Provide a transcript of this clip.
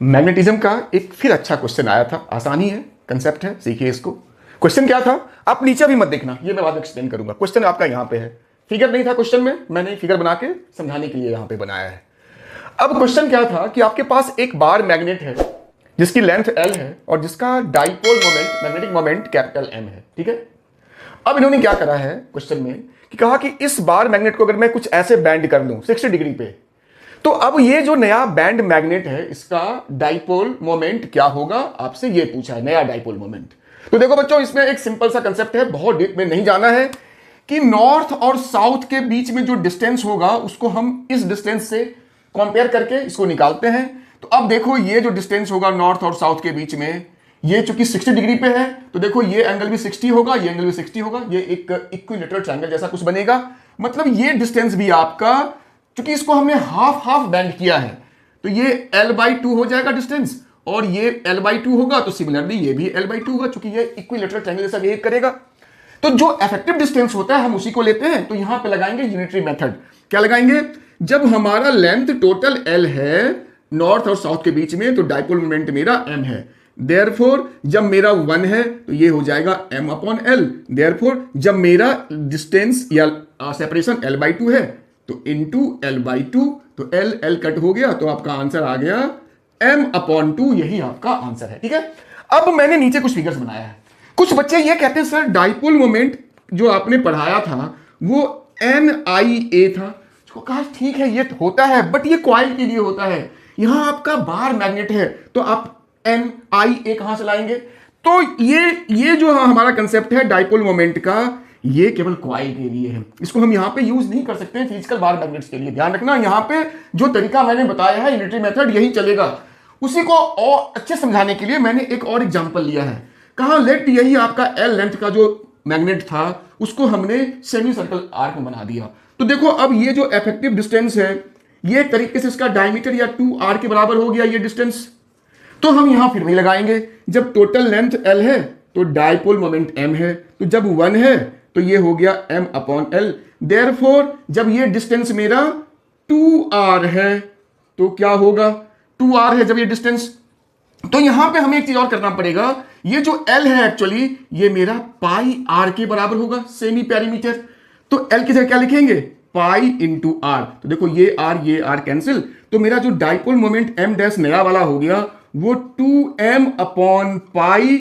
Magnetism का एक फिर अच्छा क्वेश्चन आया था, आसानी है, कंसेप्ट है, सीखिए इसको। क्वेश्चन क्या था, आप नीचे भी मत देखना, ये मैं बाद में एक्सप्लेन करूंगा। क्वेश्चन आपका यहां पे है, फिगर नहीं था क्वेश्चन में, मैंने फिगर बना के समझाने के लिए यहां पे बनाया है। अब क्वेश्चन क्या था कि आपके पास एक बार मैग्नेट है जिसकी लेंथ L है और जिसका dipole moment, magnetic moment capital M है, ठीक है। अब इन्होंने क्या करा है क्वेश्चन में कि कहा कि इस बार मैग्नेट को अगर मैं कुछ ऐसे बैंड कर लूं 60 डिग्री पे, तो अब ये जो नया बैंड मैग्नेट है इसका डाइपोल मोमेंट क्या होगा, आपसे ये पूछा है, नया डाइपोल मोमेंट। तो देखो बच्चों, इसमें एक सिंपल सा कंसेप्ट है, बहुत डीप में नहीं जाना है, कि नॉर्थ और साउथ के बीच में जो डिस्टेंस होगा उसको हम इस डिस्टेंस से कंपेयर करके इसको निकालते हैं। तो अब देखो ये जो डिस्टेंस होगा नॉर्थ और साउथ के बीच में, ये चूंकि 60 डिग्री पे है, तो देखो ये एंगल भी 60 होगा, ये एंगल भी 60 होगा, ये एक इक्विलेटरल ट्रायंगल जैसा कुछ बनेगा। मतलब ये डिस्टेंस भी आपका, क्योंकि इसको हमने हाफ हाफ बेंड किया है, तो ये L/2 हो जाएगा डिस्टेंस, और ये L/2 होगा, तो सिमिलरली ये भी L/2 होगा, क्योंकि ये इक्विलेटरल ट्रायंगल जैसा बिहेव करेगा। तो जो इफेक्टिव डिस्टेंस होता है हम उसी को लेते हैं। तो यहां पे लगाएंगे यूनिटरी मेथड। क्या लगाएंगे, जब हमारा लेंथ टोटल L है नॉर्थ और साउथ के बीच में, तो डाइपोल मोमेंट मेरा M है। देयरफॉर जब मेरा 1 है तो ये हो जाएगा M/L। देयरफॉर जब मेरा डिस्टेंस या सेपरेशन L/2 है तो इनटू L/2, तो L कट हो गया, तो आपका आंसर आ गया M/2, यही आपका आंसर है, ठीक है। अब मैंने नीचे कुछ फिगर्स बनाया है। कुछ बच्चे ये कहते हैं सर डाइपोल मोमेंट जो आपने पढ़ाया था वो NIA था। उसको कहा ठीक है ये होता है, बट ये कॉइल के लिए होता है, यहां आपका बार मैग्नेट है, तो आप NIA कहां से लाएंगे। तो ये जो हमारा कंसेप्ट है डाइपोल मोमेंट का, ये केवल कॉइल के लिए है, इसको हम यहां पे यूज नहीं कर सकते फिजिकल बार मैग्नेट्स के लिए। ध्यान रखना, यहां पे जो तरीका मैंने बताया है यूनिटरी मेथड, यही चलेगा। उसी को और अच्छे समझाने के लिए मैंने एक और एग्जांपल लिया है। कहा लेट, यही आपका L लेंथ का जो मैग्नेट था उसको हमने सेमी सर्कल आर्क में बना दिया। तो देखो अब ये जो इफेक्टिव डिस्टेंस है, ये एक तरीके से इसका डायमीटर या 2r के बराबर हो गया ये डिस्टेंस। तो हम यहां फिर भी लगाएंगे, जब टोटल लेंथ L है तो डाइपोल मोमेंट M है, तो जब 1 है तो ये हो गया M/L। देयरफॉर जब ये डिस्टेंस मेरा 2r है तो क्या होगा, 2r है जब ये डिस्टेंस, तो यहां पे हमें एक चीज और करना पड़ेगा, ये जो L है एक्चुअली ये मेरा πr के बराबर होगा, सेमी पेरीमीटर। तो L की जगह क्या लिखेंगे, पाई इंटू r। तो देखो ये r कैंसिल, तो मेरा जो डाइपोल मोमेंट M डैश नया वाला हो गया वो 2m/π